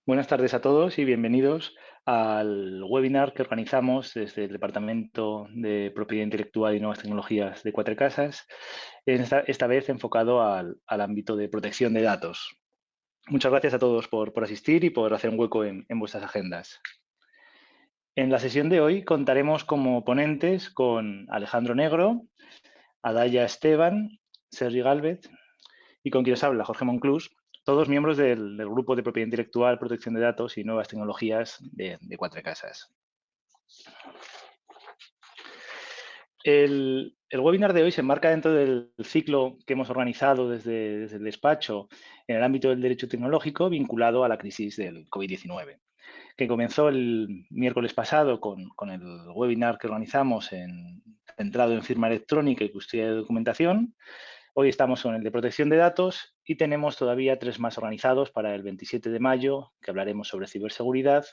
Buenas tardes a todos y bienvenidos al webinar que organizamos desde el Departamento de Propiedad Intelectual y Nuevas Tecnologías de Cuatro Casas, esta vez enfocado al ámbito de protección de datos. Muchas gracias a todos por asistir y por hacer un hueco en vuestras agendas. En la sesión de hoy contaremos como ponentes con Alejandro Negro, Adaya Esteban, Sergi Gálvez y con quien os habla, Jorge Monclús, todos miembros del Grupo de Propiedad Intelectual, Protección de Datos y Nuevas Tecnologías de Cuatro Casas. El webinar de hoy se enmarca dentro del ciclo que hemos organizado desde el despacho en el ámbito del derecho tecnológico vinculado a la crisis del COVID-19, que comenzó el miércoles pasado con el webinar que organizamos centrado en firma electrónica y custodia de documentación. Hoy estamos con el de protección de datos y tenemos todavía 3 más organizados para el 27 de mayo, que hablaremos sobre ciberseguridad.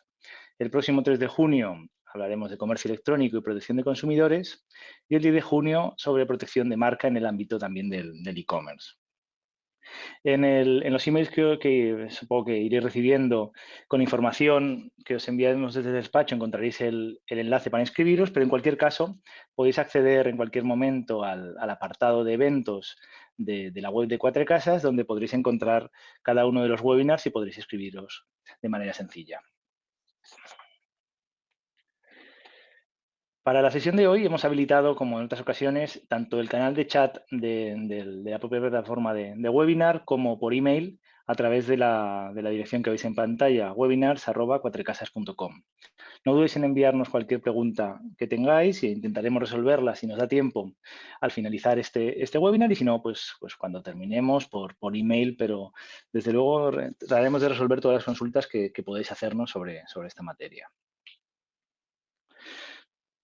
El próximo 3 de junio hablaremos de comercio electrónico y protección de consumidores. Y el 10 de junio sobre protección de marca en el ámbito también del e-commerce. En los emails que supongo que iré recibiendo con información que os enviaremos desde el despacho encontraréis el enlace para inscribiros, pero en cualquier caso podéis acceder en cualquier momento al apartado de eventos de la web de Cuatro Casas, donde podréis encontrar cada uno de los webinars y podréis inscribiros de manera sencilla. Para la sesión de hoy hemos habilitado, como en otras ocasiones, tanto el canal de chat de la propia plataforma de webinar como por email a través de la dirección que veis en pantalla, webinars@cuatrecasas.com. No dudéis en enviarnos cualquier pregunta que tengáis e intentaremos resolverla si nos da tiempo al finalizar este webinar y si no, pues cuando terminemos por email, pero desde luego trataremos de resolver todas las consultas que podéis hacernos sobre esta materia.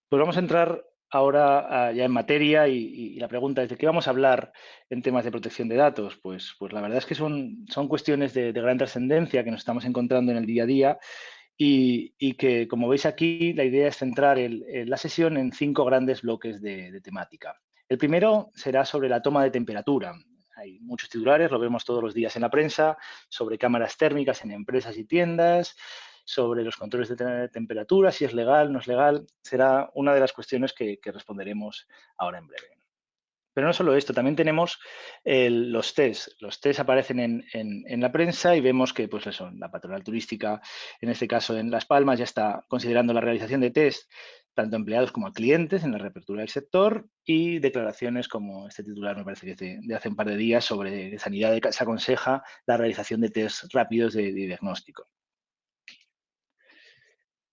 Pues vamos a entrar ahora ya en materia y la pregunta es: ¿de qué vamos a hablar en temas de protección de datos? Pues la verdad es que son cuestiones de gran trascendencia que nos estamos encontrando en el día a día y que, como veis aquí, la idea es centrar la sesión en 5 grandes bloques de temática. El primero será sobre la toma de temperatura. Hay muchos titulares, lo vemos todos los días en la prensa, sobre cámaras térmicas en empresas y tiendas, sobre los controles de temperatura, si es legal, no es legal. Será una de las cuestiones que responderemos ahora en breve. Pero no solo esto, también tenemos los test. Los test aparecen en la prensa y vemos que pues eso, la patronal turística, en este caso en Las Palmas, ya está considerando la realización de test tanto a empleados como a clientes en la reapertura del sector, y declaraciones como este titular, me parece que es de hace un par de días, sobre que Sanidad se aconseja la realización de test rápidos de diagnóstico.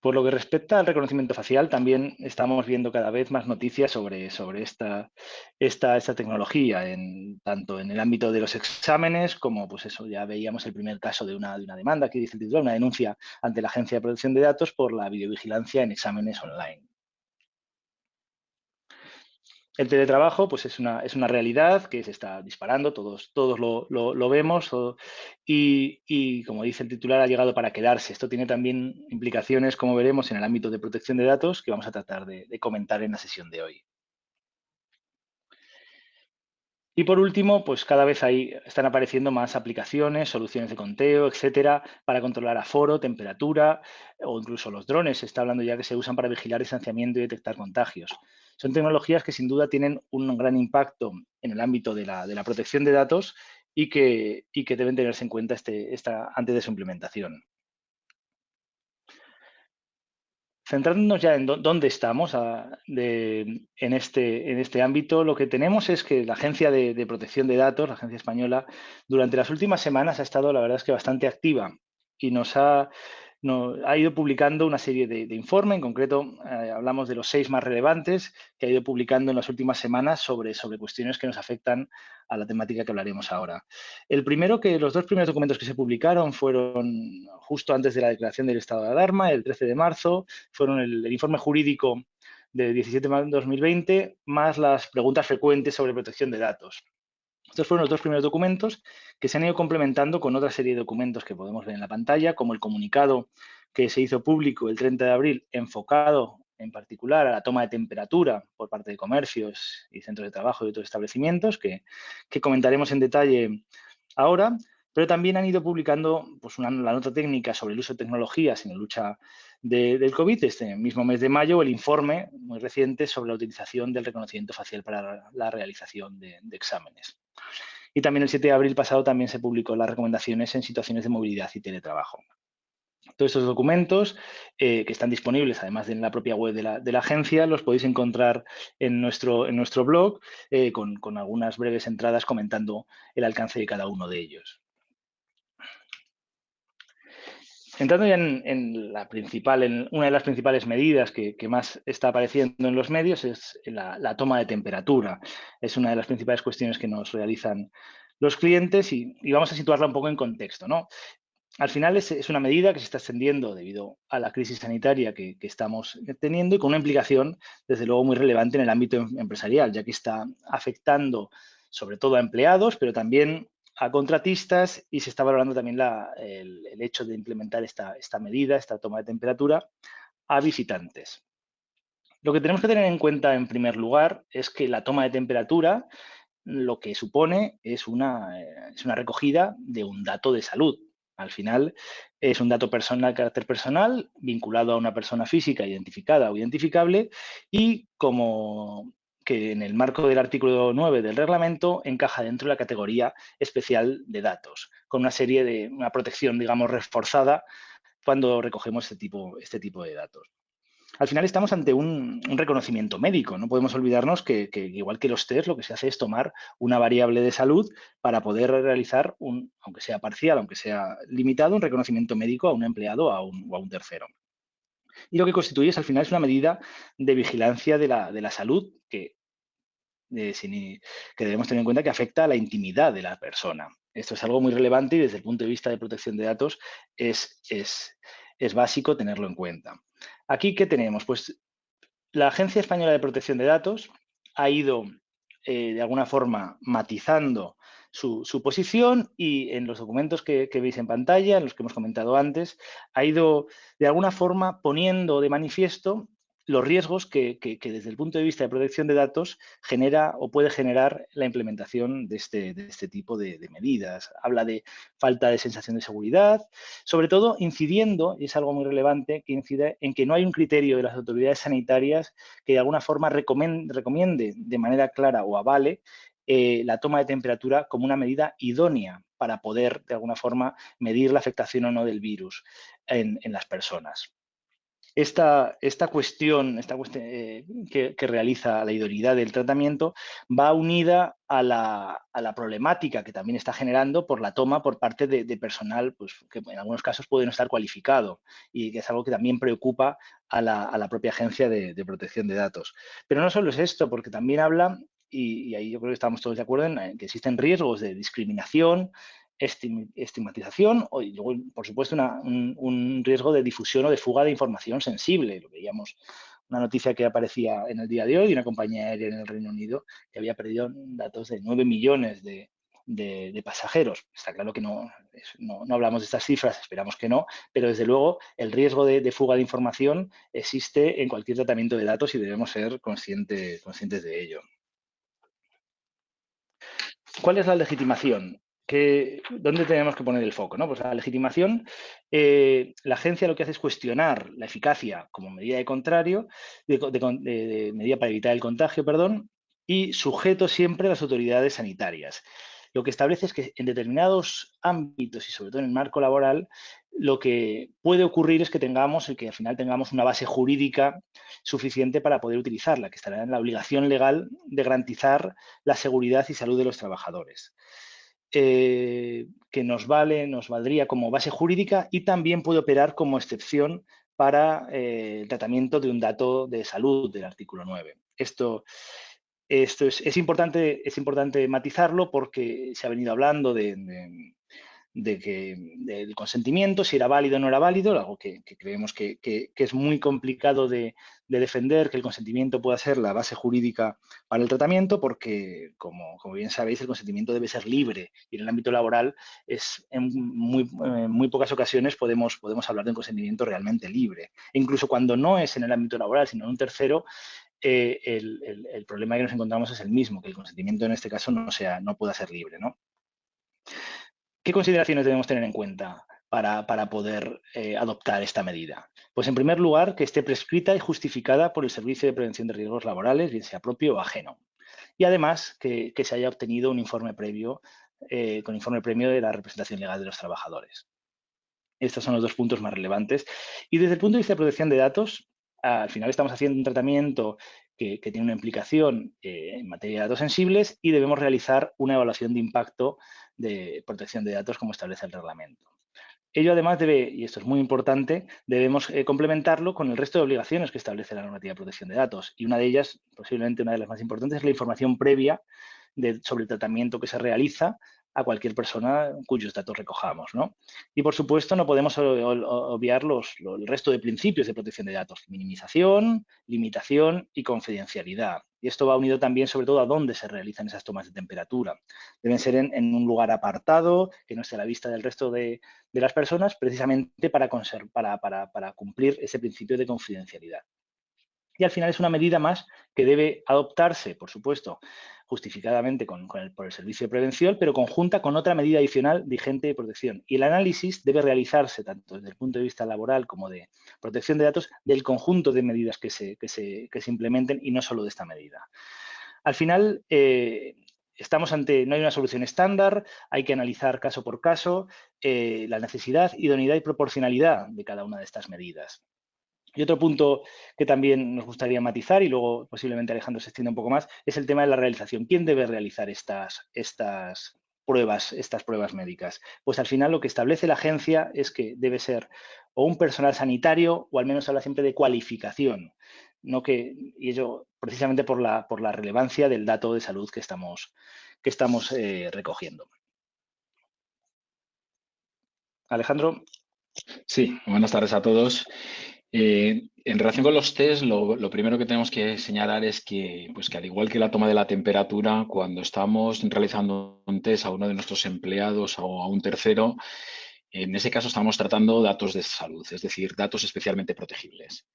Por lo que respecta al reconocimiento facial, también estamos viendo cada vez más noticias sobre esta tecnología, tanto en el ámbito de los exámenes como, pues eso, ya veíamos el primer caso de una demanda, que dice el titular, una denuncia ante la Agencia de Protección de Datos por la videovigilancia en exámenes online. El teletrabajo pues es una realidad que se está disparando, todos lo vemos y, como dice el titular, ha llegado para quedarse. Esto tiene también implicaciones, como veremos, en el ámbito de protección de datos, que vamos a tratar de comentar en la sesión de hoy. Y por último, pues cada vez están apareciendo más aplicaciones, soluciones de conteo, etcétera, para controlar aforo, temperatura o incluso los drones. Se está hablando ya que se usan para vigilar distanciamiento y detectar contagios. Son tecnologías que sin duda tienen un gran impacto en el ámbito de la protección de datos y que deben tenerse en cuenta antes de su implementación. Centrándonos ya en dónde estamos en este ámbito, lo que tenemos es que la Agencia de Protección de Datos, la Agencia Española, durante las últimas semanas ha estado, la verdad es que bastante activa y ha ido publicando una serie de informes. En concreto, hablamos de los 6 más relevantes que ha ido publicando en las últimas semanas sobre cuestiones que nos afectan a la temática que hablaremos ahora. Los 2 primeros documentos que se publicaron fueron justo antes de la declaración del estado de alarma, el 13 de marzo, fueron el informe jurídico de 17 de marzo de 2020, más las preguntas frecuentes sobre protección de datos. Estos fueron los 2 primeros documentos que se han ido complementando con otra serie de documentos que podemos ver en la pantalla, como el comunicado que se hizo público el 30 de abril, enfocado en particular a la toma de temperatura por parte de comercios y centros de trabajo y otros establecimientos, que comentaremos en detalle ahora. pero también han ido publicando pues, la nota técnica sobre el uso de tecnologías en la lucha del COVID, este mismo mes de mayo, el informe muy reciente sobre la utilización del reconocimiento facial para la realización de exámenes. Y también el 7 de abril pasado también se publicó las recomendaciones en situaciones de movilidad y teletrabajo. Todos estos documentos que están disponibles, además de en la propia web de la agencia, los podéis encontrar en nuestro blog con algunas breves entradas comentando el alcance de cada uno de ellos. Entrando ya en una de las principales medidas que más está apareciendo en los medios es la toma de temperatura. Es una de las principales cuestiones que nos realizan los clientes y vamos a situarla un poco en contexto, ¿no? Al final es una medida que se está extendiendo debido a la crisis sanitaria que estamos teniendo y con una implicación, desde luego, muy relevante en el ámbito empresarial, ya que está afectando sobre todo a empleados, pero también a contratistas y se está valorando también el hecho de implementar esta medida, esta toma de temperatura, a visitantes. Lo que tenemos que tener en cuenta, en primer lugar, es que la toma de temperatura lo que supone es una recogida de un dato de salud. Al final es un dato personal, de carácter personal, vinculado a una persona física identificada o identificable y como que en el marco del artículo 9 del reglamento encaja dentro de la categoría especial de datos, con una protección, digamos, reforzada cuando recogemos este tipo de datos. Al final estamos ante un reconocimiento médico. No podemos olvidarnos que, igual que los test, lo que se hace es tomar una variable de salud para poder realizar aunque sea parcial, aunque sea limitado, un reconocimiento médico a un empleado o a un tercero. Y lo que constituye al final es una medida de vigilancia de la salud que debemos tener en cuenta que afecta a la intimidad de la persona. Esto es algo muy relevante y desde el punto de vista de protección de datos es básico tenerlo en cuenta. Aquí, ¿qué tenemos? Pues la Agencia Española de Protección de Datos ha ido, de alguna forma, matizando su posición y en los documentos que veis en pantalla, en los que hemos comentado antes, ha ido, de alguna forma, poniendo de manifiesto los riesgos que desde el punto de vista de protección de datos genera o puede generar la implementación de este tipo de medidas. Habla de falta de sensación de seguridad, sobre todo incidiendo, y es algo muy relevante, que incide en que no hay un criterio de las autoridades sanitarias que de alguna forma recomiende de manera clara o avale la toma de temperatura como una medida idónea para poder, de alguna forma, medir la afectación o no del virus en las personas. Esta cuestión que realiza la idoneidad del tratamiento va unida a la problemática que también está generando por la toma por parte de personal pues, que en algunos casos puede no estar cualificado y que es algo que también preocupa a la propia agencia de protección de datos. Pero no solo es esto, porque también habla, y ahí yo creo que estamos todos de acuerdo, en que existen riesgos de discriminación, estigmatización y luego, por supuesto, un riesgo de difusión o de fuga de información sensible. Lo veíamos, una noticia que aparecía en el día de hoy de una compañía aérea en el Reino Unido que había perdido datos de 9 millones de pasajeros. Está claro que no hablamos de estas cifras, esperamos que no, pero desde luego el riesgo de fuga de información existe en cualquier tratamiento de datos y debemos ser conscientes de ello. ¿Cuál es la legitimación? ¿Dónde tenemos que poner el foco? ¿No? Pues la legitimación, la agencia lo que hace es cuestionar la eficacia como medida de medida para evitar el contagio, perdón, y sujeto siempre a las autoridades sanitarias. Lo que establece es que en determinados ámbitos y sobre todo en el marco laboral, lo que puede ocurrir es que al final tengamos una base jurídica suficiente para poder utilizarla, que estará en la obligación legal de garantizar la seguridad y salud de los trabajadores. Que nos valdría como base jurídica y también puede operar como excepción para el tratamiento de un dato de salud del artículo 9. Esto es importante matizarlo porque se ha venido hablando del consentimiento, si era válido o no era válido, algo que creemos que es muy complicado de defender, que el consentimiento pueda ser la base jurídica para el tratamiento, porque, como bien sabéis, el consentimiento debe ser libre y en el ámbito laboral en muy pocas ocasiones podemos hablar de un consentimiento realmente libre. E incluso cuando no es en el ámbito laboral, sino en un tercero, el problema que nos encontramos es el mismo, que el consentimiento en este caso no pueda ser libre, ¿no? ¿Qué consideraciones debemos tener en cuenta para poder adoptar esta medida? Pues en primer lugar, que esté prescrita y justificada por el Servicio de Prevención de Riesgos Laborales, bien sea propio o ajeno. Y además que se haya obtenido un informe previo, con informe previo de la representación legal de los trabajadores. Estos son los dos puntos más relevantes. Y desde el punto de vista de protección de datos, al final estamos haciendo un tratamiento que tiene una implicación en materia de datos sensibles y debemos realizar una evaluación de impacto de protección de datos como establece el reglamento. Ello además debe, y esto es muy importante, debemos complementarlo con el resto de obligaciones que establece la normativa de protección de datos. Y una de ellas, posiblemente una de las más importantes, es la información previa sobre el tratamiento que se realiza a cualquier persona cuyos datos recojamos, ¿no? Y por supuesto no podemos obviar el resto de principios de protección de datos: minimización, limitación y confidencialidad. Y esto va unido también sobre todo a dónde se realizan esas tomas de temperatura. Deben ser en un lugar apartado, que no esté a la vista del resto de las personas, precisamente para cumplir ese principio de confidencialidad. Y al final es una medida más que debe adoptarse, por supuesto, justificadamente por el servicio de prevención, pero conjunta con otra medida adicional vigente de protección. Y el análisis debe realizarse tanto desde el punto de vista laboral como de protección de datos del conjunto de medidas que se implementen y no solo de esta medida. Al final, no hay una solución estándar, hay que analizar caso por caso la necesidad, idoneidad y proporcionalidad de cada una de estas medidas. Y otro punto que también nos gustaría matizar, y luego posiblemente Alejandro se extienda un poco más, es el tema de la realización. ¿Quién debe realizar estas pruebas médicas? Pues al final lo que establece la agencia es que debe ser o un personal sanitario, o al menos habla siempre de cualificación, y ello precisamente por la relevancia del dato de salud que estamos recogiendo. Alejandro. Sí, buenas tardes a todos. En relación con los test, lo primero que tenemos que señalar es que, pues que al igual que la toma de la temperatura, cuando estamos realizando un test a uno de nuestros empleados o a un tercero, en ese caso estamos tratando datos de salud, es decir, datos especialmente protegibles.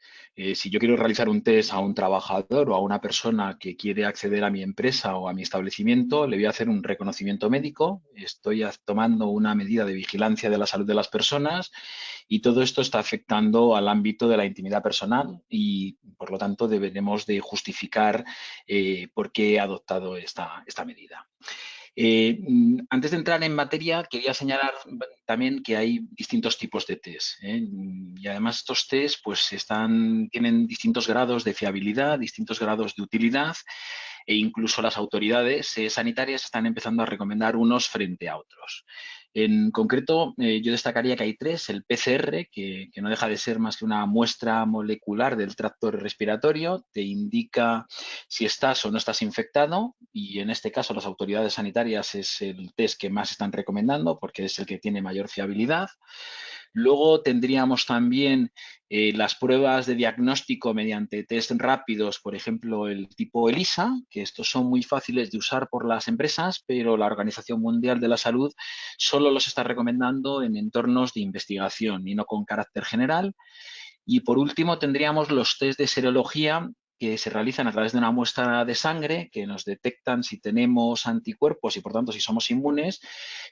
Si yo quiero realizar un test a un trabajador o a una persona que quiere acceder a mi empresa o a mi establecimiento, le voy a hacer un reconocimiento médico, estoy tomando una medida de vigilancia de la salud de las personas y todo esto está afectando al ámbito de la intimidad personal y, por lo tanto, deberemos de justificar por qué he adoptado esta medida. Antes de entrar en materia, quería señalar también que hay distintos tipos de test, ¿eh? Y además estos test pues, tienen distintos grados de fiabilidad, distintos grados de utilidad e incluso las autoridades sanitarias están empezando a recomendar unos frente a otros. En concreto, yo destacaría que hay tres: el PCR, que no deja de ser más que una muestra molecular del tracto respiratorio, te indica si estás o no estás infectado y en este caso las autoridades sanitarias es el test que más están recomendando porque es el que tiene mayor fiabilidad. Luego tendríamos también las pruebas de diagnóstico mediante test rápidos, por ejemplo, el tipo ELISA, que estos son muy fáciles de usar por las empresas, pero la Organización Mundial de la Salud solo los está recomendando en entornos de investigación y no con carácter general. Y por último tendríamos los test de serología que se realizan a través de una muestra de sangre que nos detectan si tenemos anticuerpos y por tanto si somos inmunes,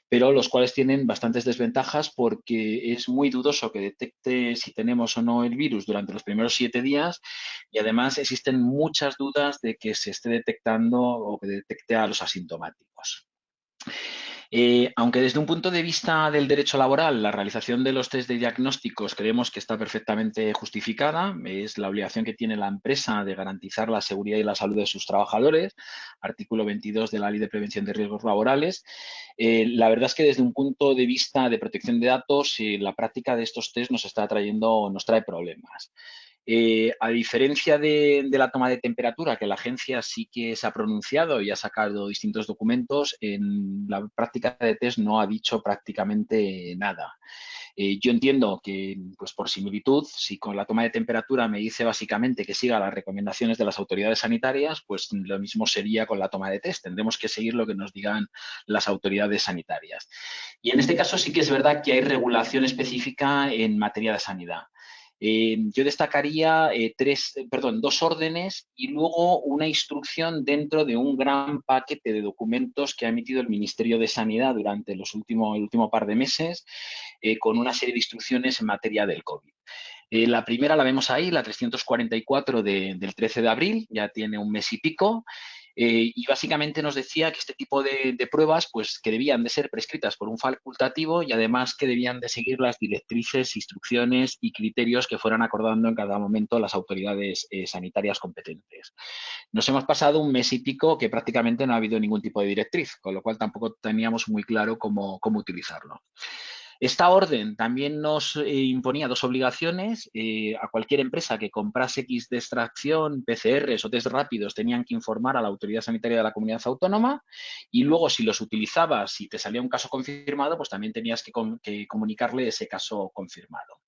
pero los cuales tienen bastantes desventajas porque es muy dudoso que detecte si tenemos o no el virus durante los primeros 7 días y además existen muchas dudas de que se esté detectando o que detecte a los asintomáticos. Aunque desde un punto de vista del derecho laboral, la realización de los test de diagnósticos creemos que está perfectamente justificada, es la obligación que tiene la empresa de garantizar la seguridad y la salud de sus trabajadores, artículo 22 de la Ley de Prevención de Riesgos Laborales. La verdad es que desde un punto de vista de protección de datos, la práctica de estos test nos trae problemas. A diferencia de la toma de temperatura, que la agencia sí que se ha pronunciado y ha sacado distintos documentos, en la práctica de test no ha dicho prácticamente nada. Yo entiendo que, pues por similitud, si con la toma de temperatura me dice básicamente que siga las recomendaciones de las autoridades sanitarias, pues lo mismo sería con la toma de test. Tendremos que seguir lo que nos digan las autoridades sanitarias. Y en este caso sí que es verdad que hay regulación específica en materia de sanidad. Yo destacaría dos órdenes y luego una instrucción dentro de un gran paquete de documentos que ha emitido el Ministerio de Sanidad durante el último par de meses, con una serie de instrucciones en materia del COVID. La primera la vemos ahí, la 344 del 13 de abril, ya tiene un mes y pico, y básicamente nos decía que este tipo de pruebas, pues que debían de ser prescritas por un facultativo y además que debían de seguir las directrices, instrucciones y criterios que fueran acordando en cada momento las autoridades sanitarias competentes. Nos hemos pasado un mes y pico que prácticamente no ha habido ningún tipo de directriz, con lo cual tampoco teníamos muy claro cómo utilizarlo. Esta orden también nos imponía dos obligaciones. A cualquier empresa que comprase X de extracción, PCRs o test rápidos, tenían que informar a la autoridad sanitaria de la comunidad autónoma, y luego si los utilizabas, si te salía un caso confirmado, pues también tenías que comunicarle ese caso confirmado.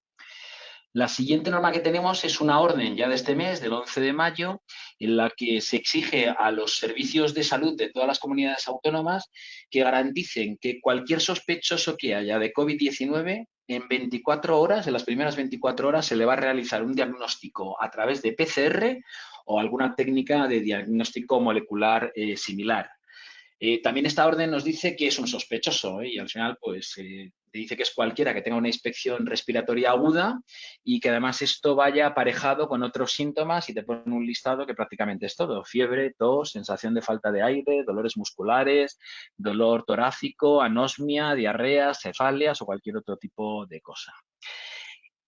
La siguiente norma que tenemos es una orden ya de este mes, del 11 de mayo, en la que se exige a los servicios de salud de todas las comunidades autónomas que garanticen que cualquier sospechoso que haya de COVID-19, en 24 horas, en las primeras 24 horas, se le va a realizar un diagnóstico a través de PCR o alguna técnica de diagnóstico molecular similar. También esta orden nos dice que es un sospechoso, y al final pues te dice que es cualquiera que tenga una inspección respiratoria aguda y que además esto vaya aparejado con otros síntomas, y te ponen un listado que prácticamente es todo: fiebre, tos, sensación de falta de aire, dolores musculares, dolor torácico, anosmia, diarreas, cefaleas o cualquier otro tipo de cosa.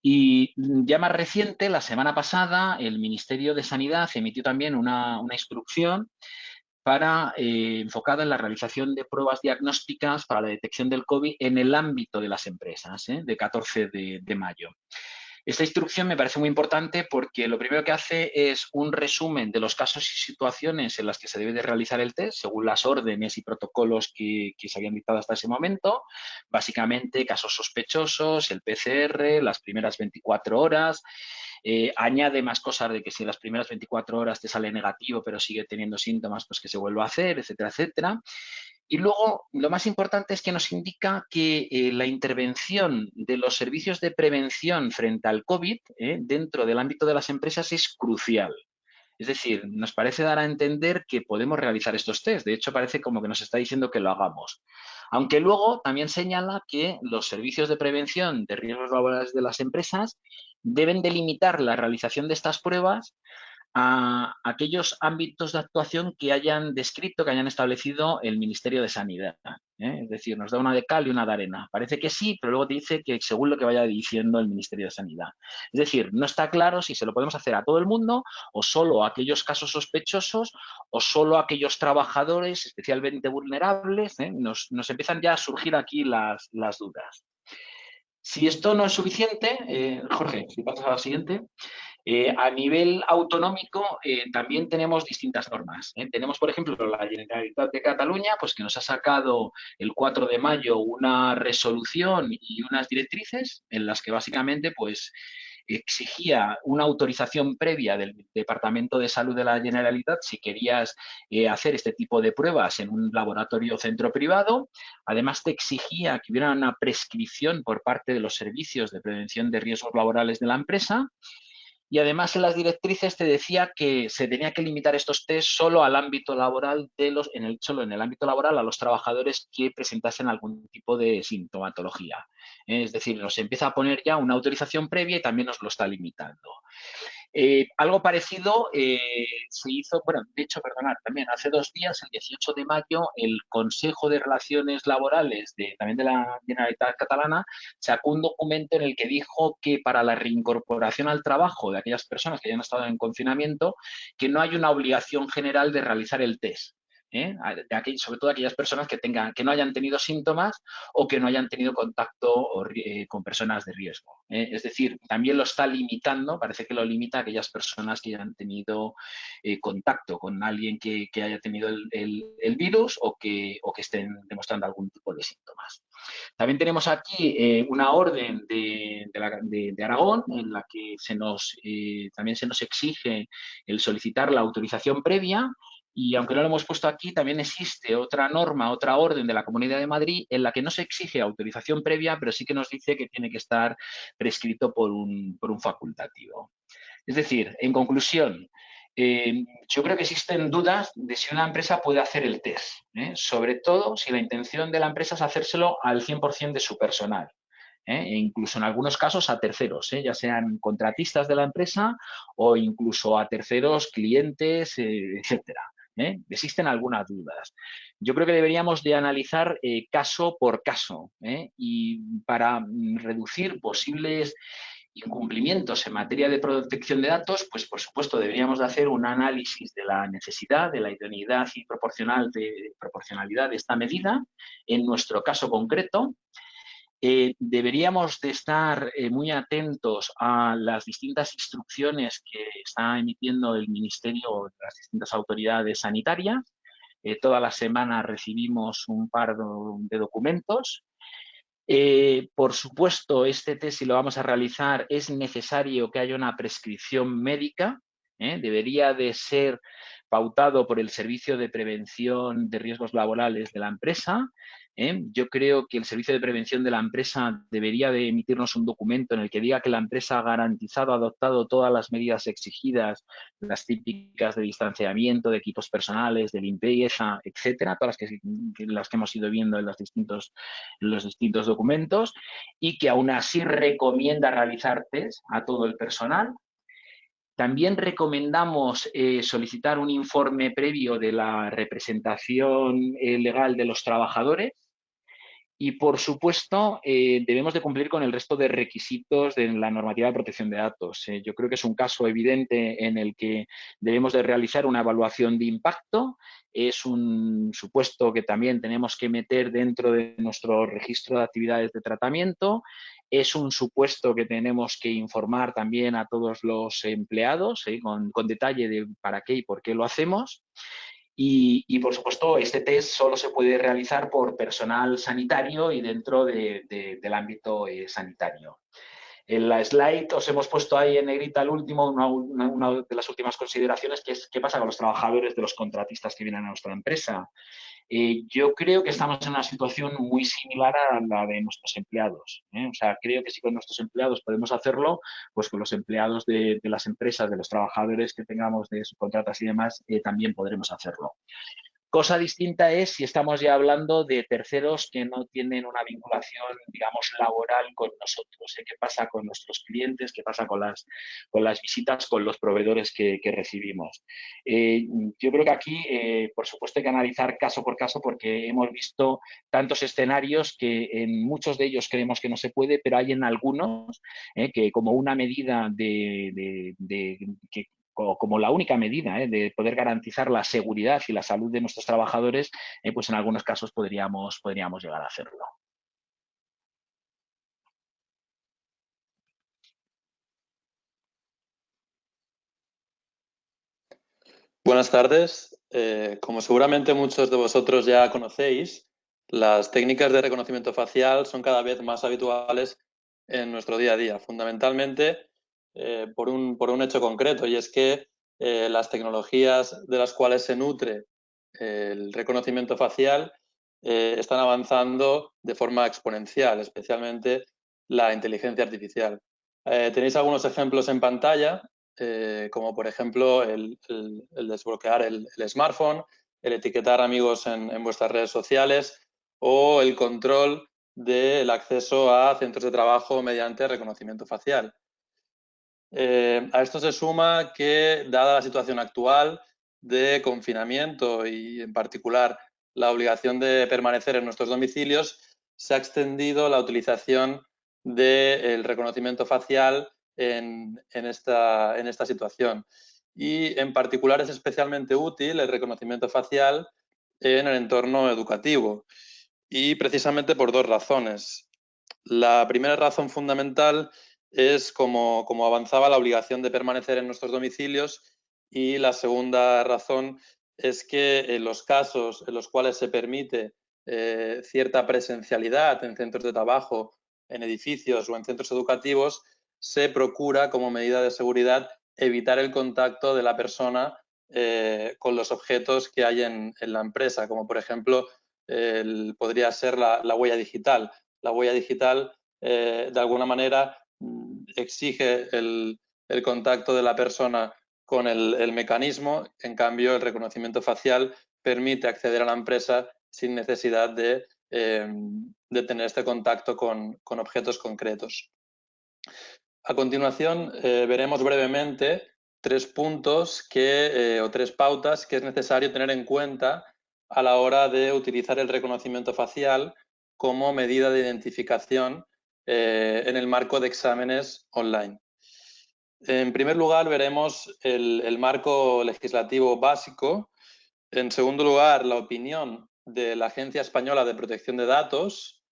Y ya más reciente, la semana pasada, el Ministerio de Sanidad emitió también una instrucción enfocada en la realización de pruebas diagnósticas para la detección del COVID en el ámbito de las empresas, de 14 de mayo. Esta instrucción me parece muy importante porque lo primero que hace es un resumen de los casos y situaciones en las que se debe de realizar el test según las órdenes y protocolos que se habían dictado hasta ese momento. Básicamente, casos sospechosos, el PCR, las primeras 24 horas. Añade más cosas de que si en las primeras 24 horas te sale negativo pero sigue teniendo síntomas, pues que se vuelva a hacer, etcétera, etcétera. Y luego, lo más importante es que nos indica que la intervención de los servicios de prevención frente al COVID dentro del ámbito de las empresas es crucial. Es decir, nos parece dar a entender que podemos realizar estos test. De hecho, parece como que nos está diciendo que lo hagamos. Aunque luego también señala que los servicios de prevención de riesgos laborales de las empresas deben delimitar la realización de estas pruebas a aquellos ámbitos de actuación que hayan descrito, que hayan establecido el Ministerio de Sanidad. Es decir, nos da una de cal y una de arena. Parece que sí, pero luego te dice que según lo que vaya diciendo el Ministerio de Sanidad. Es decir, no está claro si se lo podemos hacer a todo el mundo o solo a aquellos casos sospechosos o solo a aquellos trabajadores especialmente vulnerables. Nos empiezan ya a surgir aquí las dudas. Si esto no es suficiente, Jorge, si pasas a la siguiente. A nivel autonómico también tenemos distintas normas. Tenemos, por ejemplo, la Generalitat de Cataluña, pues que nos ha sacado el 4 de mayo una resolución y unas directrices en las que básicamente pues exigía una autorización previa del Departamento de Salud de la Generalitat si querías hacer este tipo de pruebas en un laboratorio o centro privado. Además, te exigía que hubiera una prescripción por parte de los servicios de prevención de riesgos laborales de la empresa. Y además en las directrices te decía que se tenía que limitar estos test solo al ámbito laboral solo en el ámbito laboral a los trabajadores que presentasen algún tipo de sintomatología. Es decir, nos empieza a poner ya una autorización previa y también nos lo está limitando. Algo parecido se hizo, bueno, de hecho, perdonad, también hace 2 días, el 18 de mayo, el Consejo de Relaciones Laborales también de la Generalitat Catalana sacó un documento en el que dijo que para la reincorporación al trabajo de aquellas personas que hayan estado en confinamiento, que no hay una obligación general de realizar el test. Sobre todo aquellas personas que no hayan tenido síntomas o que no hayan tenido contacto con personas de riesgo. Es decir, también lo está limitando, parece que lo limita a aquellas personas que hayan tenido contacto con alguien que haya tenido el virus o que estén demostrando algún tipo de síntomas. También tenemos aquí una orden de Aragón en la que también se nos exige el solicitar la autorización previa Y aunque no lo hemos puesto aquí, también existe otra norma, otra orden de la Comunidad de Madrid en la que no se exige autorización previa, pero sí que nos dice que tiene que estar prescrito por un facultativo. Es decir, en conclusión, yo creo que existen dudas de si una empresa puede hacer el test, sobre todo si la intención de la empresa es hacérselo al 100% de su personal. E incluso en algunos casos a terceros, ya sean contratistas de la empresa o incluso a terceros, clientes, etcétera. Existen algunas dudas. Yo creo que deberíamos de analizar caso por caso y para reducir posibles incumplimientos en materia de protección de datos, pues por supuesto deberíamos de hacer un análisis de la necesidad, de la idoneidad y proporcionalidad de esta medida en nuestro caso concreto. Deberíamos de estar muy atentos a las distintas instrucciones que está emitiendo el Ministerio o las distintas autoridades sanitarias. Todas las semanas recibimos un par de documentos. Por supuesto, este test, si lo vamos a realizar, es necesario que haya una prescripción médica. Debería de ser pautado por el Servicio de Prevención de Riesgos Laborales de la empresa. Yo creo que el Servicio de Prevención de la empresa debería de emitirnos un documento en el que diga que la empresa ha garantizado, ha adoptado todas las medidas exigidas, las típicas de distanciamiento, de equipos personales, de limpieza, etcétera, todas las que hemos ido viendo en los distintos documentos, y que aún así recomienda realizar test a todo el personal. También recomendamos solicitar un informe previo de la representación legal de los trabajadores. Y, por supuesto, debemos de cumplir con el resto de requisitos de la normativa de protección de datos. Yo creo que es un caso evidente en el que debemos de realizar una evaluación de impacto. Es un supuesto que también tenemos que meter dentro de nuestro registro de actividades de tratamiento. Es un supuesto que tenemos que informar también a todos los empleados con detalle de para qué y por qué lo hacemos. Por supuesto, este test solo se puede realizar por personal sanitario y dentro del ámbito sanitario. En la slide os hemos puesto ahí en negrita al último una de las últimas consideraciones, que es qué pasa con los trabajadores de los contratistas que vienen a nuestra empresa. Yo creo que estamos en una situación muy similar a la de nuestros empleados. O sea, creo que si con nuestros empleados podemos hacerlo, pues con los empleados de las empresas, de los trabajadores que tengamos de subcontratas y demás, también podremos hacerlo. Cosa distinta es si estamos ya hablando de terceros que no tienen una vinculación, digamos, laboral con nosotros. ¿Qué pasa con nuestros clientes? ¿Qué pasa con las visitas, con los proveedores que recibimos? Yo creo que aquí, por supuesto, hay que analizar caso por caso porque hemos visto tantos escenarios que en muchos de ellos creemos que no se puede, pero hay en algunos que como una medida que como la única medida de poder garantizar la seguridad y la salud de nuestros trabajadores, pues en algunos casos podríamos llegar a hacerlo. Buenas tardes. Como seguramente muchos de vosotros ya conocéis, las técnicas de reconocimiento facial son cada vez más habituales en nuestro día a día, fundamentalmente por un hecho concreto, y es que las tecnologías de las cuales se nutre el reconocimiento facial están avanzando de forma exponencial, especialmente la inteligencia artificial. Tenéis algunos ejemplos en pantalla, como por ejemplo el desbloquear el smartphone, el etiquetar amigos en vuestras redes sociales o el control del acceso a centros de trabajo mediante reconocimiento facial. A esto se suma que, dada la situación actual de confinamiento y en particular la obligación de permanecer en nuestros domicilios, se ha extendido la utilización del reconocimiento facial en esta situación. Y en particular es especialmente útil el reconocimiento facial en el entorno educativo, y precisamente por dos razones. La primera razón fundamental es como avanzaba la obligación de permanecer en nuestros domicilios, y la segunda razón es que en los casos en los cuales se permite cierta presencialidad en centros de trabajo, en edificios o en centros educativos, se procura como medida de seguridad evitar el contacto de la persona con los objetos que hay en la empresa, como por ejemplo podría ser la huella digital. La huella digital de alguna manera exige el contacto de la persona con el mecanismo, en cambio el reconocimiento facial permite acceder a la empresa sin necesidad de tener este contacto con objetos concretos. A continuación veremos brevemente 3 puntos o 3 pautas que es necesario tener en cuenta a la hora de utilizar el reconocimiento facial como medida de identificación en el marco de exámenes online. En primer lugar, veremos el marco legislativo básico. En segundo lugar, la opinión de la Agencia Española de Protección de Datos.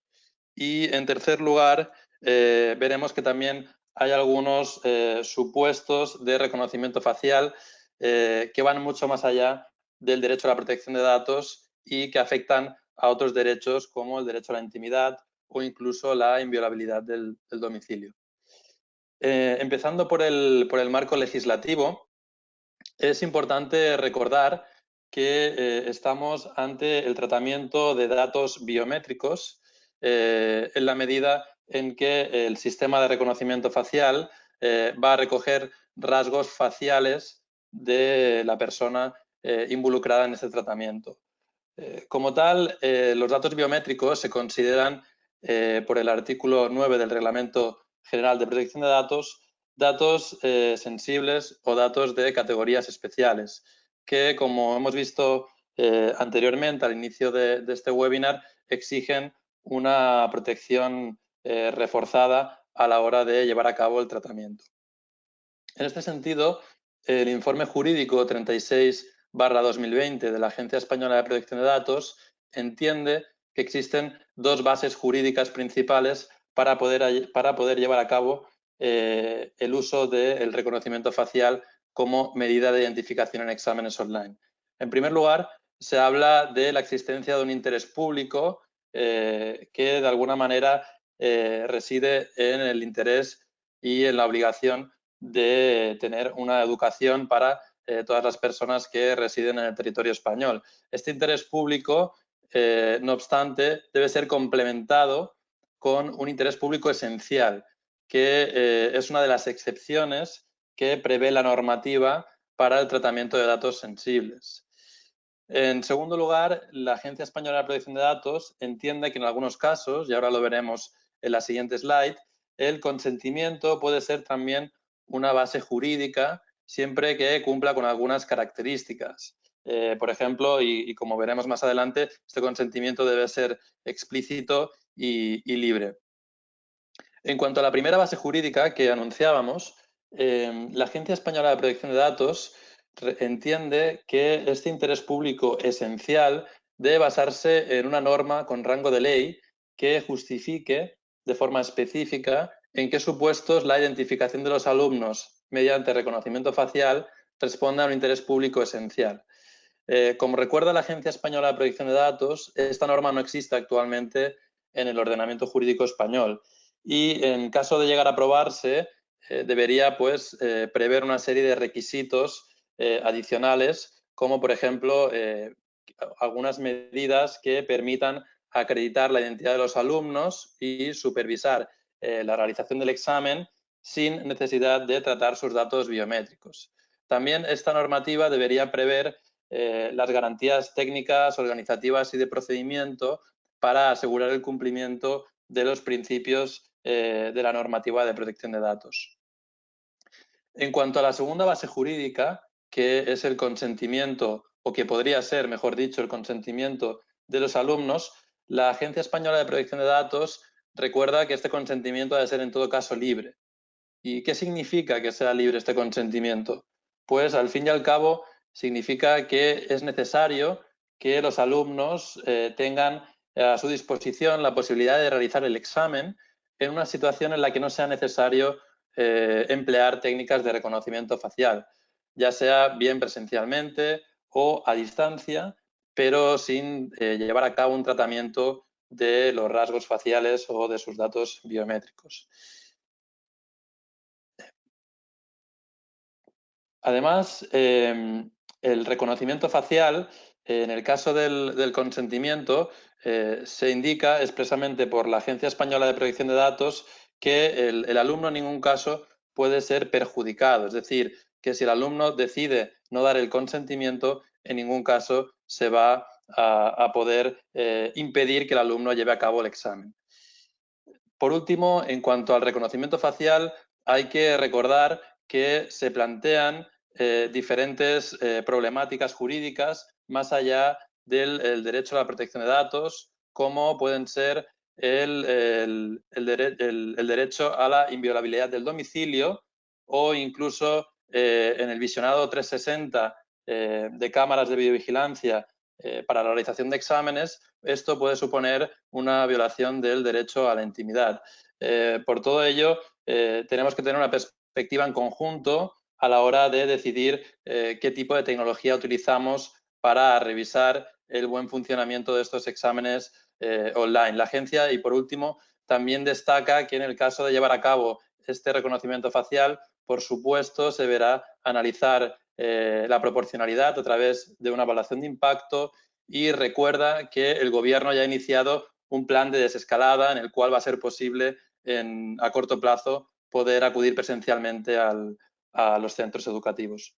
Y en tercer lugar, veremos que también hay algunos supuestos de reconocimiento facial que van mucho más allá del derecho a la protección de datos y que afectan a otros derechos como el derecho a la intimidad o incluso la inviolabilidad del domicilio. Empezando por el marco legislativo, es importante recordar que estamos ante el tratamiento de datos biométricos en la medida en que el sistema de reconocimiento facial va a recoger rasgos faciales de la persona involucrada en este tratamiento. Como tal, los datos biométricos se consideran por el artículo 9 del Reglamento General de Protección de datos sensibles o datos de categorías especiales, que como hemos visto anteriormente al inicio de este webinar, exigen una protección reforzada a la hora de llevar a cabo el tratamiento. En este sentido, el informe jurídico 36/2020 de la Agencia Española de Protección de Datos entiende que existen 2 bases jurídicas principales para poder llevar a cabo el uso del reconocimiento facial como medida de identificación en exámenes online. En primer lugar, se habla de la existencia de un interés público que de alguna manera reside en el interés y en la obligación de tener una educación para todas las personas que residen en el territorio español. Este interés público, no obstante, debe ser complementado con un interés público esencial, que es una de las excepciones que prevé la normativa para el tratamiento de datos sensibles. En segundo lugar, la Agencia Española de Protección de Datos entiende que en algunos casos, y ahora lo veremos en la siguiente slide, el consentimiento puede ser también una base jurídica siempre que cumpla con algunas características. Por ejemplo, y como veremos más adelante, este consentimiento debe ser explícito y libre. En cuanto a la primera base jurídica que anunciábamos, la Agencia Española de Protección de Datos entiende que este interés público esencial debe basarse en una norma con rango de ley que justifique de forma específica en qué supuestos la identificación de los alumnos mediante reconocimiento facial responde a un interés público esencial. Como recuerda la Agencia Española de Protección de Datos, esta norma no existe actualmente en el ordenamiento jurídico español y en caso de llegar a aprobarse debería prever una serie de requisitos adicionales, como por ejemplo algunas medidas que permitan acreditar la identidad de los alumnos y supervisar la realización del examen sin necesidad de tratar sus datos biométricos. También esta normativa debería prever las garantías técnicas, organizativas y de procedimiento para asegurar el cumplimiento de los principios de la normativa de protección de datos. En cuanto a la segunda base jurídica, que es el consentimiento, o que podría ser, mejor dicho, el consentimiento de los alumnos, la Agencia Española de Protección de Datos recuerda que este consentimiento ha de ser en todo caso libre. ¿Y qué significa que sea libre este consentimiento? Pues al fin y al cabo significa que es necesario que los alumnos tengan a su disposición la posibilidad de realizar el examen en una situación en la que no sea necesario emplear técnicas de reconocimiento facial, ya sea bien presencialmente o a distancia, pero sin llevar a cabo un tratamiento de los rasgos faciales o de sus datos biométricos. Además, El reconocimiento facial, en el caso del consentimiento, se indica expresamente por la Agencia Española de Protección de Datos que el alumno en ningún caso puede ser perjudicado. Es decir, que si el alumno decide no dar el consentimiento, en ningún caso se va a poder impedir que el alumno lleve a cabo el examen. Por último, en cuanto al reconocimiento facial, hay que recordar que se plantean diferentes problemáticas jurídicas más allá del derecho a la protección de datos, como pueden ser el derecho a la inviolabilidad del domicilio o incluso en el visionado 360 de cámaras de videovigilancia para la realización de exámenes, esto puede suponer una violación del derecho a la intimidad. Por todo ello, tenemos que tener una perspectiva en conjunto a la hora de decidir qué tipo de tecnología utilizamos para revisar el buen funcionamiento de estos exámenes online. La agencia, y por último, también destaca que en el caso de llevar a cabo este reconocimiento facial, por supuesto, se deberá analizar la proporcionalidad a través de una evaluación de impacto y recuerda que el Gobierno ya ha iniciado un plan de desescalada en el cual va a ser posible a corto plazo poder acudir presencialmente a los centros educativos.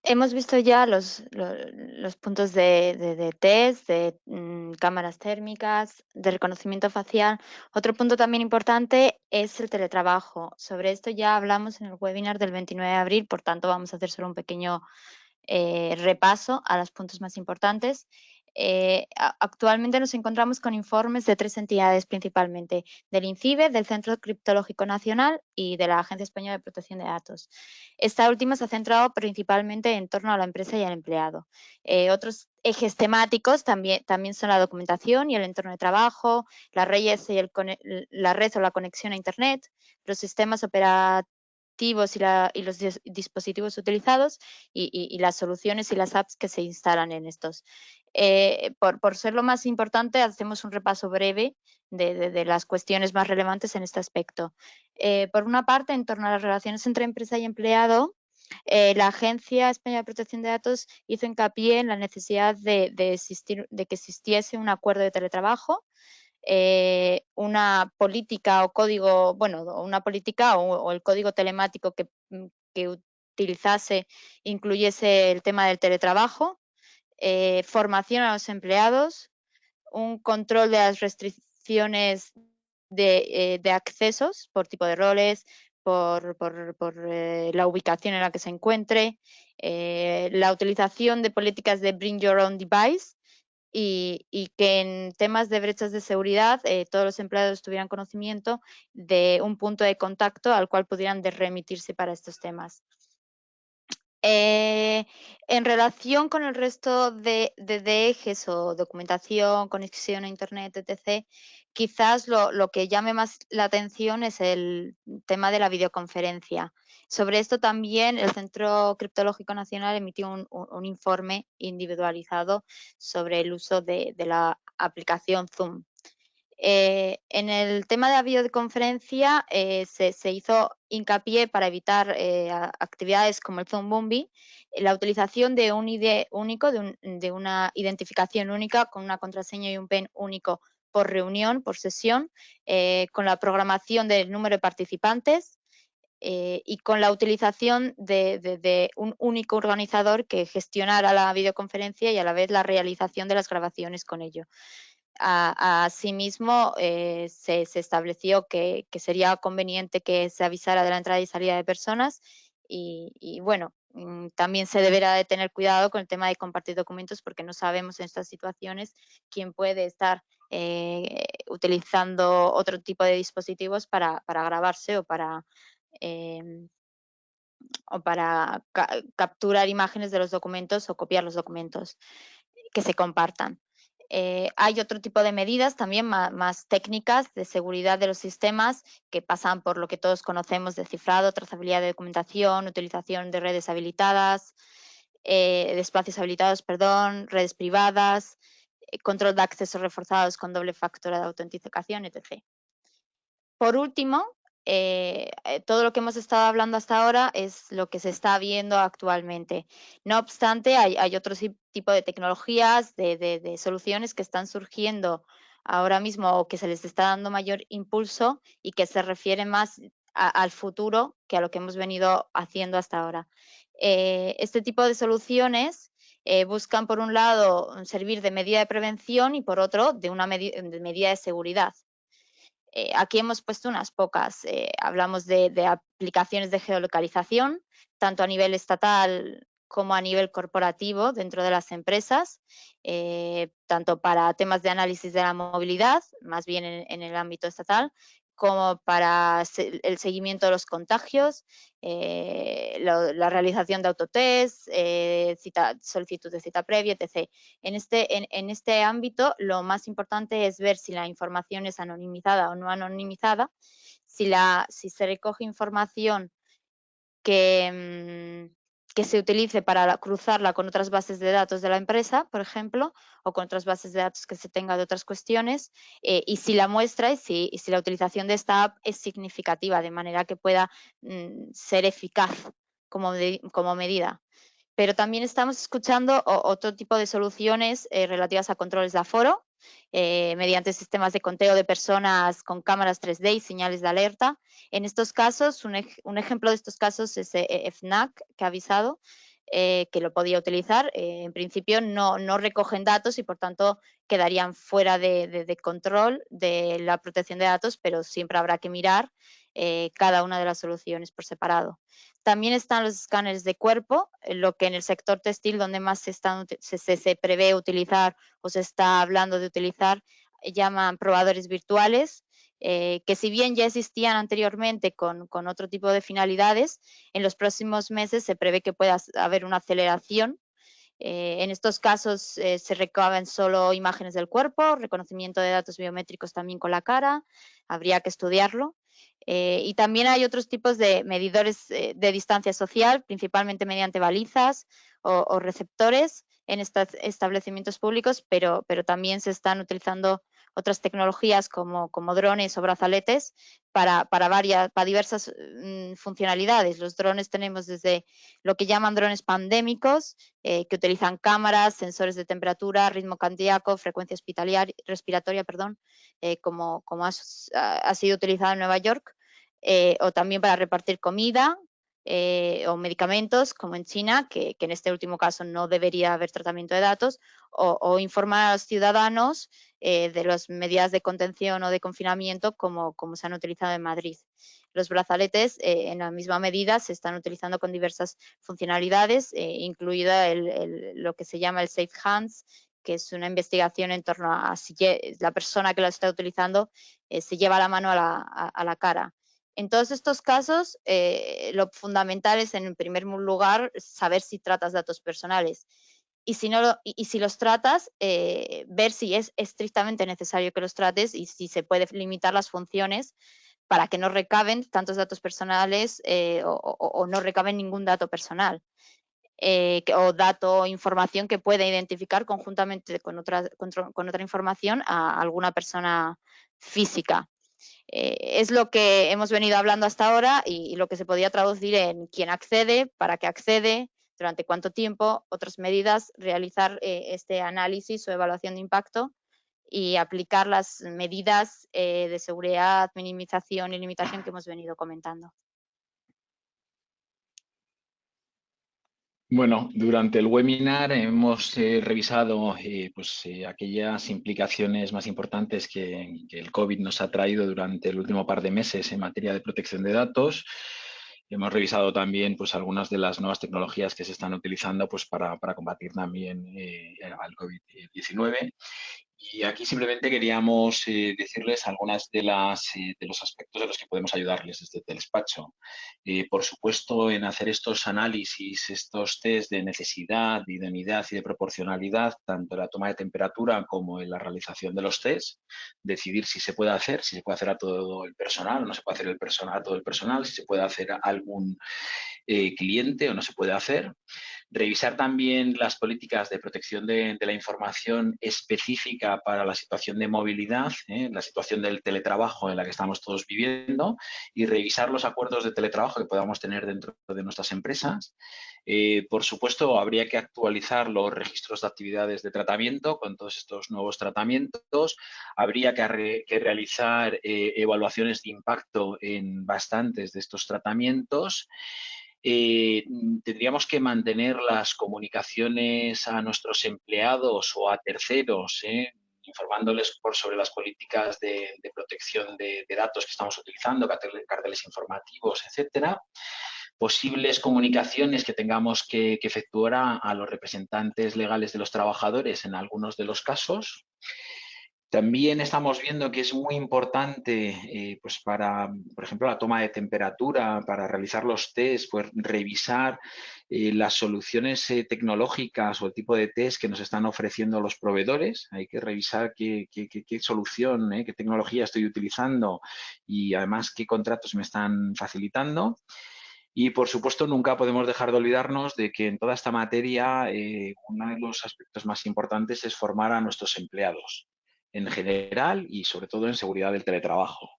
Hemos visto ya los puntos de test, de cámaras térmicas, de reconocimiento facial. Otro punto también importante es el teletrabajo. Sobre esto ya hablamos en el webinar del 29 de abril, por tanto vamos a hacer solo un pequeño repaso a los puntos más importantes. Actualmente nos encontramos con informes de 3 entidades principalmente, del INCIBE, del Centro Criptológico Nacional y de la Agencia Española de Protección de Datos. Esta última se ha centrado principalmente en torno a la empresa y al empleado. Otros ejes temáticos también son la documentación y el entorno de trabajo, la red o la conexión a Internet, los sistemas operativos y los dispositivos utilizados y las soluciones y las apps que se instalan en estos. Por ser lo más importante, hacemos un repaso breve de las cuestiones más relevantes en este aspecto. Por una parte, en torno a las relaciones entre empresa y empleado, la Agencia Española de Protección de Datos hizo hincapié en la necesidad de que existiese un acuerdo de teletrabajo, una política o código, bueno, una política o el código telemático que utilizase, incluyese el tema del teletrabajo, formación a los empleados, un control de las restricciones de accesos por tipo de roles, por la ubicación en la que se encuentre, la utilización de políticas de Bring Your Own Device, y que en temas de brechas de seguridad todos los empleados tuvieran conocimiento de un punto de contacto al cual pudieran remitirse para estos temas. En relación con el resto de ejes o documentación, conexión a Internet, etc., quizás lo que llame más la atención es el tema de la videoconferencia. Sobre esto también el Centro Criptológico Nacional emitió un informe individualizado sobre el uso de la aplicación Zoom. En el tema de la videoconferencia se hizo hincapié para evitar actividades como el Zoom Bombing, la utilización de un ID único, de una identificación única con una contraseña y un PIN único por reunión, por sesión, con la programación del número de participantes y con la utilización de un único organizador que gestionara la videoconferencia y a la vez la realización de las grabaciones con ello. Asimismo, se estableció que sería conveniente que se avisara de la entrada y salida de personas y bueno, también se deberá de tener cuidado con el tema de compartir documentos porque no sabemos en estas situaciones quién puede estar utilizando otro tipo de dispositivos para grabarse o para capturar imágenes de los documentos o copiar los documentos que se compartan. Hay otro tipo de medidas también más técnicas de seguridad de los sistemas que pasan por lo que todos conocemos de cifrado, trazabilidad de documentación, utilización de redes habilitadas, de espacios habilitados, perdón, redes privadas, control de accesos reforzados con doble factor de autenticación, etc. Por último, todo lo que hemos estado hablando hasta ahora es lo que se está viendo actualmente. No obstante, hay otro tipo de tecnologías, de soluciones que están surgiendo ahora mismo o que se les está dando mayor impulso y que se refieren más al futuro que a lo que hemos venido haciendo hasta ahora. Este tipo de soluciones buscan, por un lado, servir de medida de prevención y, por otro, de una de medida de seguridad. Aquí hemos puesto unas pocas. Hablamos de aplicaciones de geolocalización, tanto a nivel estatal como a nivel corporativo dentro de las empresas, tanto para temas de análisis de la movilidad, más bien en el ámbito estatal, como para el seguimiento de los contagios, la realización de autotest, solicitud de cita previa, etc. En este ámbito, lo más importante es ver si la información es anonimizada o no anonimizada, si se recoge información que se utilice para cruzarla con otras bases de datos de la empresa, por ejemplo, o con otras bases de datos que se tenga de otras cuestiones, y si la muestra y si la utilización de esta app es significativa, de manera que pueda ser eficaz como medida. Pero también estamos escuchando otro tipo de soluciones relativas a controles de aforo, mediante sistemas de conteo de personas con cámaras 3D y señales de alerta. En estos casos, un ejemplo de estos casos es FNAC, que ha avisado que lo podía utilizar. En principio no recogen datos y, por tanto, quedarían fuera de control de la protección de datos, pero siempre habrá que mirar cada una de las soluciones por separado. También están los escáneres de cuerpo, lo que en el sector textil, donde más se prevé utilizar o se está hablando de utilizar, llaman probadores virtuales, que si bien ya existían anteriormente con otro tipo de finalidades, en los próximos meses se prevé que pueda haber una aceleración. En estos casos se recaban solo imágenes del cuerpo, reconocimiento de datos biométricos también con la cara, habría que estudiarlo. Y también hay otros tipos de medidores de distancia social, principalmente mediante balizas o receptores en estos establecimientos públicos, pero también se están utilizando otras tecnologías como drones o brazaletes para diversas funcionalidades. Los drones tenemos desde lo que llaman drones pandémicos, que utilizan cámaras, sensores de temperatura, ritmo cardíaco, frecuencia respiratoria, como ha sido utilizado en Nueva York, o también para repartir comida o medicamentos, como en China, que en este último caso no debería haber tratamiento de datos, o informar a los ciudadanos de las medidas de contención o de confinamiento como se han utilizado en Madrid. Los brazaletes, en la misma medida, se están utilizando con diversas funcionalidades, incluida lo que se llama el Safe Hands, que es una investigación en torno a si la persona que lo está utilizando se lleva la mano a la cara. En todos estos casos, lo fundamental es, en primer lugar, saber si tratas datos personales. Y si los tratas, ver si es estrictamente necesario que los trates y si se puede limitar las funciones para que no recaben tantos datos personales o no recaben ningún dato personal. O información que pueda identificar conjuntamente con otra información a alguna persona física. Es lo que hemos venido hablando hasta ahora y lo que se podía traducir en quién accede, para qué accede, durante cuánto tiempo, otras medidas, realizar este análisis o evaluación de impacto y aplicar las medidas de seguridad, minimización y limitación que hemos venido comentando. Bueno, durante el webinar hemos revisado aquellas implicaciones más importantes que el COVID nos ha traído durante el último par de meses en materia de protección de datos. Hemos revisado también pues, algunas de las nuevas tecnologías que se están utilizando pues, para combatir también al COVID-19. Y aquí simplemente queríamos decirles algunas de los aspectos de los que podemos ayudarles desde el despacho. Por supuesto, en hacer estos análisis, estos test de necesidad, de idoneidad y de proporcionalidad, tanto en la toma de temperatura como en la realización de los test, decidir si se puede hacer a todo el personal o no se puede hacer a todo el personal, si se puede hacer a algún cliente o no se puede hacer. Revisar también las políticas de protección de la información específica para la situación de movilidad, la situación del teletrabajo en la que estamos todos viviendo, y revisar los acuerdos de teletrabajo que podamos tener dentro de nuestras empresas. Por supuesto, habría que actualizar los registros de actividades de tratamiento con todos estos nuevos tratamientos. Habría que realizar evaluaciones de impacto en bastantes de estos tratamientos. Tendríamos que mantener las comunicaciones a nuestros empleados o a terceros, informándoles sobre las políticas de protección de datos que estamos utilizando, carteles informativos, etcétera. Posibles comunicaciones que tengamos que efectuar a los representantes legales de los trabajadores en algunos de los casos. También estamos viendo que es muy importante, pues para, por ejemplo, la toma de temperatura, para realizar los test, pues revisar las soluciones tecnológicas o el tipo de test que nos están ofreciendo los proveedores. Hay que revisar qué solución, qué tecnología estoy utilizando y además qué contratos me están facilitando. Y, por supuesto, nunca podemos dejar de olvidarnos de que en toda esta materia uno de los aspectos más importantes es formar a nuestros empleados en general y, sobre todo, en seguridad del teletrabajo.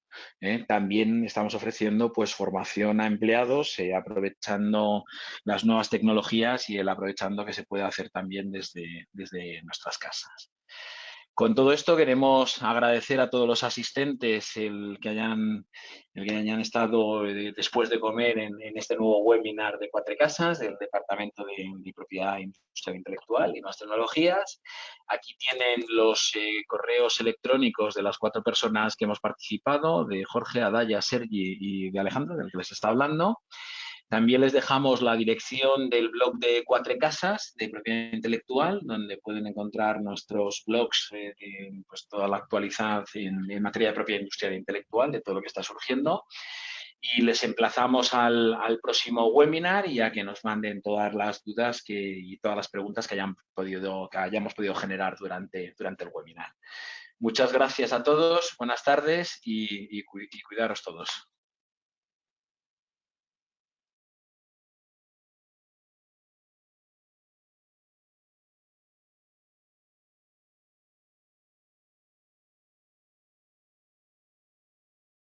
También estamos ofreciendo pues, formación a empleados, aprovechando las nuevas tecnologías y el aprovechando que se puede hacer también desde nuestras casas. Con todo esto queremos agradecer a todos los asistentes el que hayan estado después de comer en este nuevo webinar de Quatre Casas del Departamento de Propiedad Industrial Intelectual y Nuevas Tecnologías. Aquí tienen los correos electrónicos de las 4 personas que hemos participado, de Jorge, Adaya, Sergi y de Alejandro, del que les está hablando. También les dejamos la dirección del blog de Quatre Casas de propiedad intelectual, donde pueden encontrar nuestros blogs, pues toda la actualidad en materia de propiedad industrial e intelectual, de todo lo que está surgiendo. Y les emplazamos al próximo webinar y a que nos manden todas las dudas y todas las preguntas que hayamos podido generar durante el webinar. Muchas gracias a todos, buenas tardes y cuidaros todos.